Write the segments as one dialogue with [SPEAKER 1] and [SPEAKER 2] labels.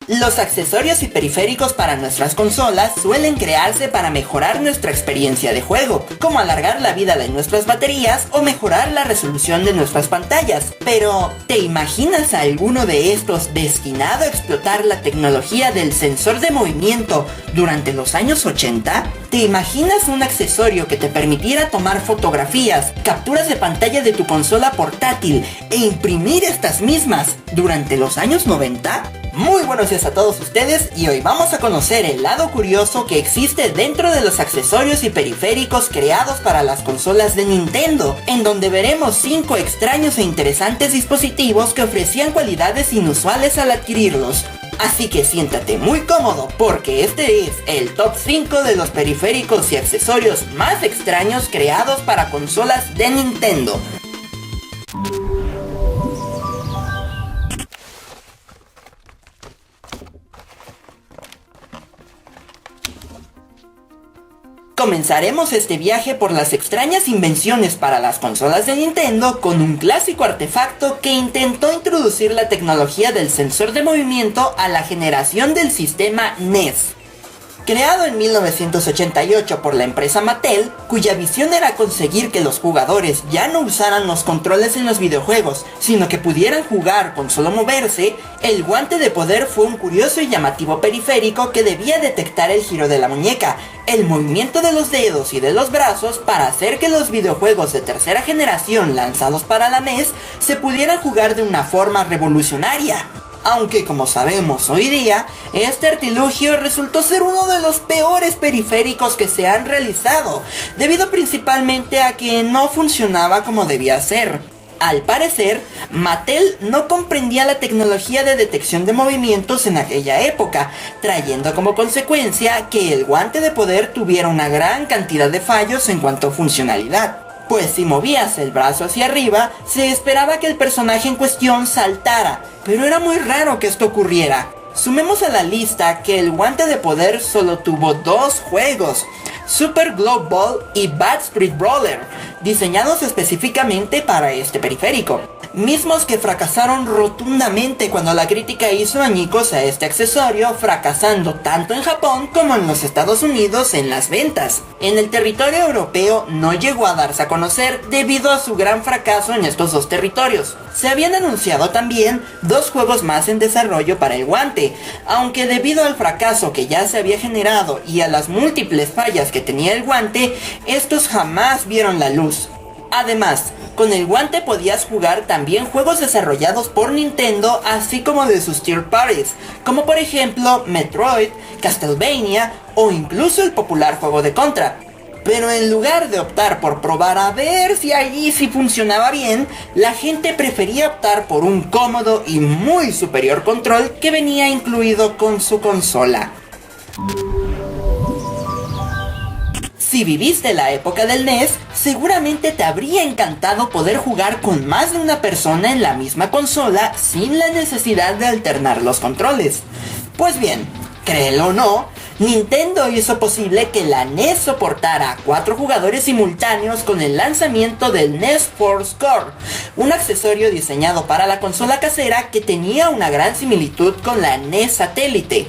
[SPEAKER 1] Los accesorios y periféricos para nuestras consolas suelen crearse para mejorar nuestra experiencia de juego, como alargar la vida de nuestras baterías o mejorar la resolución de nuestras pantallas. Pero, ¿te imaginas a alguno de estos destinado a explotar la tecnología del sensor de movimiento durante los años 80? ¿Te imaginas un accesorio que te permitiera tomar fotografías, capturas de pantalla de tu consola portátil e imprimir estas mismas durante los años 90? Muy buenos días a todos ustedes y hoy vamos a conocer el lado curioso que existe dentro de los accesorios y periféricos creados para las consolas de Nintendo, en donde veremos 5 extraños e interesantes dispositivos que ofrecían cualidades inusuales al adquirirlos. Así que siéntate muy cómodo porque este es el top 5 de los periféricos y accesorios más extraños creados para consolas de Nintendo. Comenzaremos este viaje por las extrañas invenciones para las consolas de Nintendo con un clásico artefacto que intentó introducir la tecnología del sensor de movimiento a la generación del sistema NES. Creado en 1988 por la empresa Mattel, cuya visión era conseguir que los jugadores ya no usaran los controles en los videojuegos, sino que pudieran jugar con solo moverse, el guante de poder fue un curioso y llamativo periférico que debía detectar el giro de la muñeca, el movimiento de los dedos y de los brazos para hacer que los videojuegos de tercera generación lanzados para la NES se pudieran jugar de una forma revolucionaria. Aunque como sabemos hoy día, este artilugio resultó ser uno de los peores periféricos que se han realizado, debido principalmente a que no funcionaba como debía ser. Al parecer, Mattel no comprendía la tecnología de detección de movimientos en aquella época, trayendo como consecuencia que el guante de poder tuviera una gran cantidad de fallos en cuanto a funcionalidad. Pues si movías el brazo hacia arriba, se esperaba que el personaje en cuestión saltara, pero era muy raro que esto ocurriera. Sumemos a la lista que el guante de poder solo tuvo 2 juegos, Super Glove Ball y Bad Street Brawler, diseñados específicamente para este periférico, mismos que fracasaron rotundamente cuando la crítica hizo añicos a este accesorio, fracasando tanto en Japón como en los Estados Unidos en las ventas. En el territorio europeo no llegó a darse a conocer debido a su gran fracaso en estos 2 territorios. Se habían anunciado también 2 juegos más en desarrollo para el guante, aunque debido al fracaso que ya se había generado y a las múltiples fallas que tenía el guante, estos jamás vieron la luz. Además, con el guante podías jugar también juegos desarrollados por Nintendo, así como de sus third parties, como por ejemplo Metroid, Castlevania o incluso el popular juego de Contra. Pero en lugar de optar por probar a ver si allí sí funcionaba bien, la gente prefería optar por un cómodo y muy superior control que venía incluido con su consola. Si viviste la época del NES, seguramente te habría encantado poder jugar con más de una persona en la misma consola sin la necesidad de alternar los controles. Pues bien, créelo o no, Nintendo hizo posible que la NES soportara a 4 jugadores simultáneos con el lanzamiento del NES Force Core, un accesorio diseñado para la consola casera que tenía una gran similitud con la NES Satélite.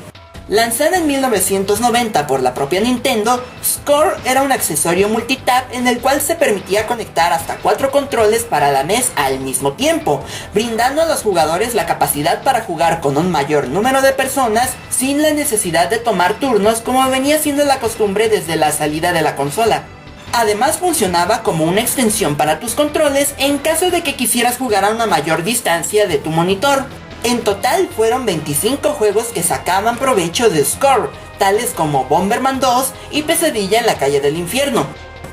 [SPEAKER 1] Lanzada en 1990 por la propia Nintendo, Score era un accesorio multitap en el cual se permitía conectar hasta 4 controles para la NES al mismo tiempo, brindando a los jugadores la capacidad para jugar con un mayor número de personas sin la necesidad de tomar turnos como venía siendo la costumbre desde la salida de la consola. Además funcionaba como una extensión para tus controles en caso de que quisieras jugar a una mayor distancia de tu monitor. En total fueron 25 juegos que sacaban provecho de Score, tales como Bomberman 2 y Pesadilla en la calle del infierno.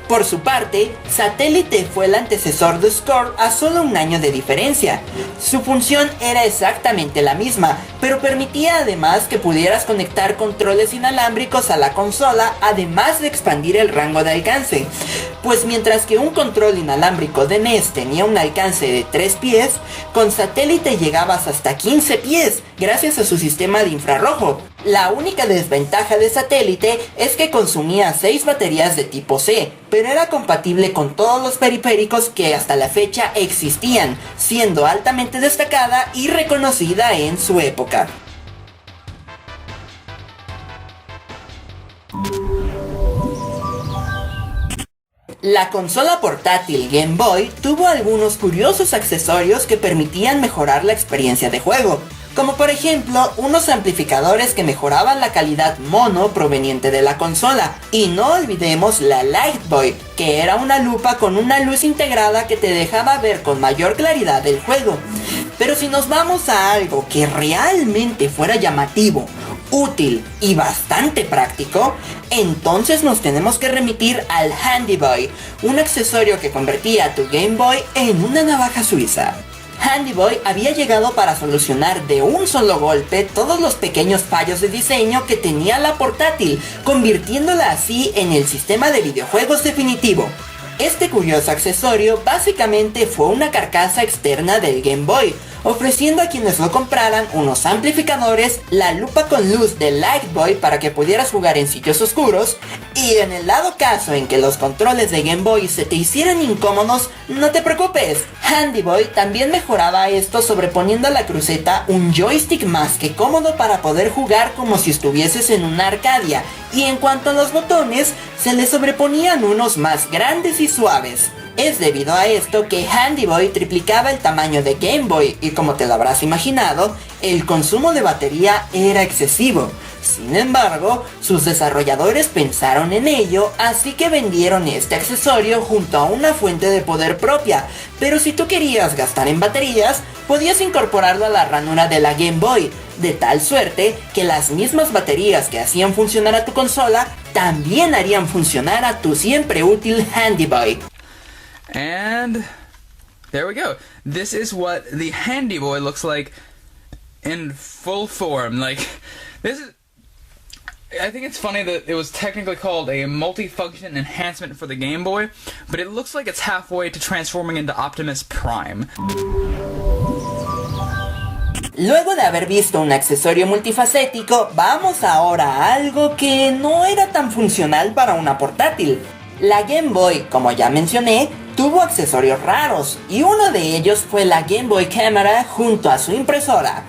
[SPEAKER 1] Por su parte, Satélite fue el antecesor de Score a solo un año de diferencia. Su función era exactamente la misma, pero permitía además que pudieras conectar controles inalámbricos a la consola, además de expandir el rango de alcance. Pues mientras que un control inalámbrico de NES tenía un alcance de 3 pies, con Satélite llegabas hasta 15 pies, gracias a su sistema de infrarrojo. La única desventaja de Satélite es que consumía 6 baterías de tipo C, pero era compatible con todos los periféricos que hasta la fecha existían, siendo altamente destacada y reconocida en su época. La consola portátil Game Boy tuvo algunos curiosos accesorios que permitían mejorar la experiencia de juego, como por ejemplo unos amplificadores que mejoraban la calidad mono proveniente de la consola, y no olvidemos la Light Boy, que era una lupa con una luz integrada que te dejaba ver con mayor claridad el juego. Pero si nos vamos a algo que realmente fuera llamativo, útil y bastante práctico, entonces nos tenemos que remitir al Handy Boy, un accesorio que convertía a tu Game Boy en una navaja suiza. Handy Boy había llegado para solucionar de un solo golpe todos los pequeños fallos de diseño que tenía la portátil, convirtiéndola así en el sistema de videojuegos definitivo. Este curioso accesorio básicamente fue una carcasa externa del Game Boy, ofreciendo a quienes lo compraran unos amplificadores, la lupa con luz del Light Boy para que pudieras jugar en sitios oscuros, y en el dado caso en que los controles de Game Boy se te hicieran incómodos, no te preocupes, Handy Boy también mejoraba esto sobreponiendo a la cruceta un joystick más que cómodo para poder jugar como si estuvieses en una Arcadia, y en cuanto a los botones, se le sobreponían unos más grandes y suaves. Es debido a esto que Handy Boy triplicaba el tamaño de Game Boy y, como te lo habrás imaginado, el consumo de batería era excesivo. Sin embargo, sus desarrolladores pensaron en ello, así que vendieron este accesorio junto a una fuente de poder propia, pero si tú querías gastar en baterías, podías incorporarlo a la ranura de la Game Boy, de tal suerte que las mismas baterías que hacían funcionar a tu consola también harían funcionar a tu siempre útil Handy Boy.
[SPEAKER 2] And there we go. This is what the Handy Boy looks like in full form. Like, this is... I think it's funny that it was technically called a multifunction enhancement for the Game Boy, but it looks like it's halfway to transforming into Optimus Prime.
[SPEAKER 1] Luego de haber visto un accesorio multifacético, vamos ahora a algo que no era tan funcional para una portátil. La Game Boy, como ya mencioné, tuvo accesorios raros, y uno de ellos fue la Game Boy Camera junto a su impresora.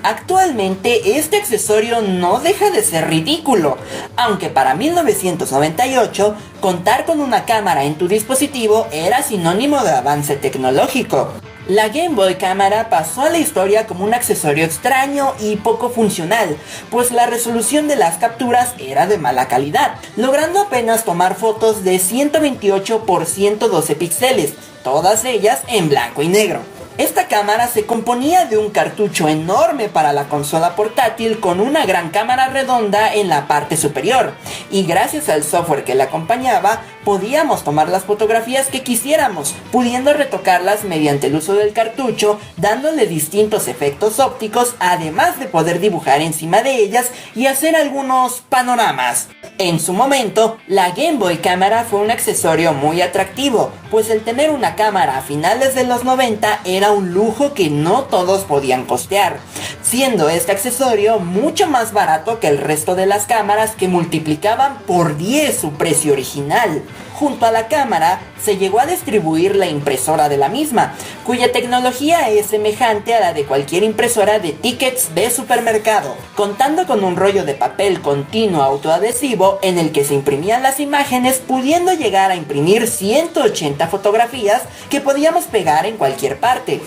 [SPEAKER 1] Actualmente este accesorio no deja de ser ridículo, aunque para 1998 contar con una cámara en tu dispositivo era sinónimo de avance tecnológico. La Game Boy Cámara pasó a la historia como un accesorio extraño y poco funcional, pues la resolución de las capturas era de mala calidad, logrando apenas tomar fotos de 128 por 112 píxeles, todas ellas en blanco y negro. Esta cámara se componía de un cartucho enorme para la consola portátil con una gran cámara redonda en la parte superior, y gracias al software que la acompañaba, podíamos tomar las fotografías que quisiéramos, pudiendo retocarlas mediante el uso del cartucho, dándole distintos efectos ópticos, además de poder dibujar encima de ellas y hacer algunos panoramas. En su momento, la Game Boy Cámara fue un accesorio muy atractivo, pues el tener una cámara a finales de los 90 era un lujo que no todos podían costear, siendo este accesorio mucho más barato que el resto de las cámaras que multiplicaban por 10 su precio original. Junto a la cámara se llegó a distribuir la impresora de la misma, cuya tecnología es semejante a la de cualquier impresora de tickets de supermercado, contando con un rollo de papel continuo autoadhesivo en el que se imprimían las imágenes, pudiendo llegar a imprimir 180 fotografías que podíamos pegar en cualquier parte.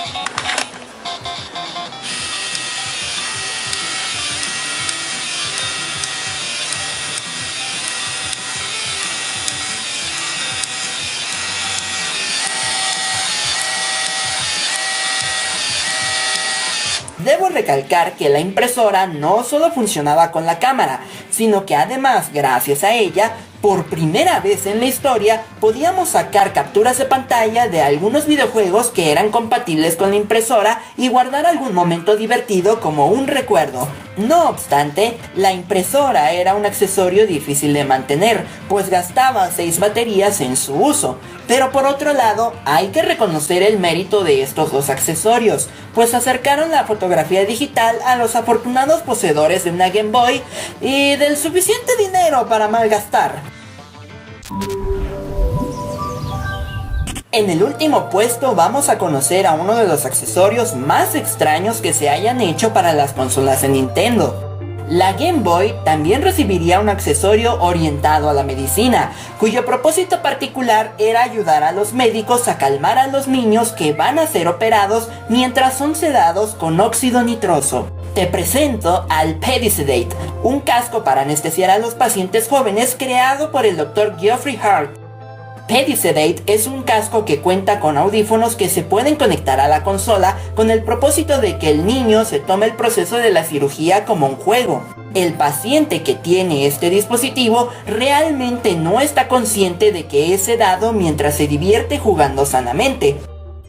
[SPEAKER 1] Debo recalcar que la impresora no solo funcionaba con la cámara, sino que además, gracias a ella, por primera vez en la historia, podíamos sacar capturas de pantalla de algunos videojuegos que eran compatibles con la impresora y guardar algún momento divertido como un recuerdo. No obstante, la impresora era un accesorio difícil de mantener, pues gastaba 6 baterías en su uso. Pero por otro lado, hay que reconocer el mérito de estos dos accesorios, pues acercaron la fotografía digital a los afortunados poseedores de una Game Boy y del suficiente dinero para malgastar. En el último puesto vamos a conocer a uno de los accesorios más extraños que se hayan hecho para las consolas de Nintendo. La Game Boy también recibiría un accesorio orientado a la medicina, cuyo propósito particular era ayudar a los médicos a calmar a los niños que van a ser operados mientras son sedados con óxido nitroso. Te presento al Pedisedate, un casco para anestesiar a los pacientes jóvenes creado por el Dr. Geoffrey Hart. Pedisedate es un casco que cuenta con audífonos que se pueden conectar a la consola con el propósito de que el niño se tome el proceso de la cirugía como un juego. El paciente que tiene este dispositivo realmente no está consciente de que es sedado mientras se divierte jugando sanamente.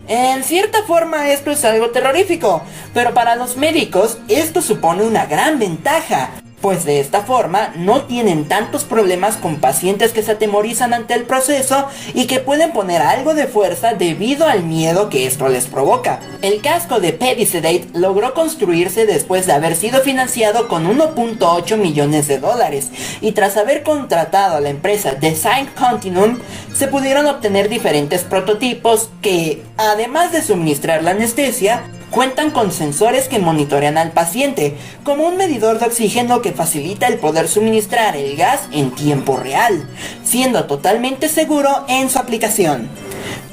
[SPEAKER 1] En cierta forma esto es algo terrorífico, pero para los médicos esto supone una gran ventaja, pues de esta forma no tienen tantos problemas con pacientes que se atemorizan ante el proceso y que pueden poner algo de fuerza debido al miedo que esto les provoca. El casco de Pedisedate logró construirse después de haber sido financiado con 1.8 millones de dólares y tras haber contratado a la empresa Design Continuum se pudieron obtener diferentes prototipos que, además de suministrar la anestesia, cuentan con sensores que monitorean al paciente, como un medidor de oxígeno que facilita el poder suministrar el gas en tiempo real, siendo totalmente seguro en su aplicación.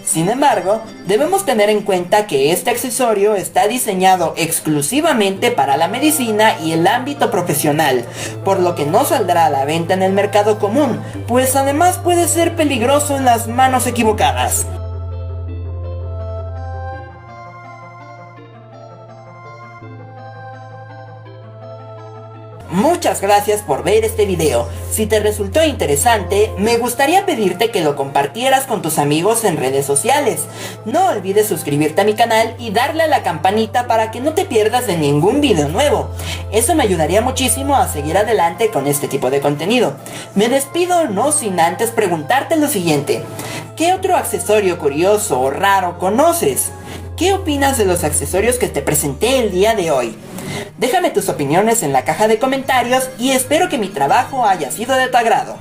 [SPEAKER 1] Sin embargo, debemos tener en cuenta que este accesorio está diseñado exclusivamente para la medicina y el ámbito profesional, por lo que no saldrá a la venta en el mercado común, pues además puede ser peligroso en las manos equivocadas. Muchas gracias por ver este video. Si te resultó interesante, me gustaría pedirte que lo compartieras con tus amigos en redes sociales. No olvides suscribirte a mi canal y darle a la campanita para que no te pierdas de ningún video nuevo. Eso me ayudaría muchísimo a seguir adelante con este tipo de contenido. Me despido no sin antes preguntarte lo siguiente: ¿qué otro accesorio curioso o raro conoces? ¿Qué opinas de los accesorios que te presenté el día de hoy? Déjame tus opiniones en la caja de comentarios y espero que mi trabajo haya sido de tu agrado.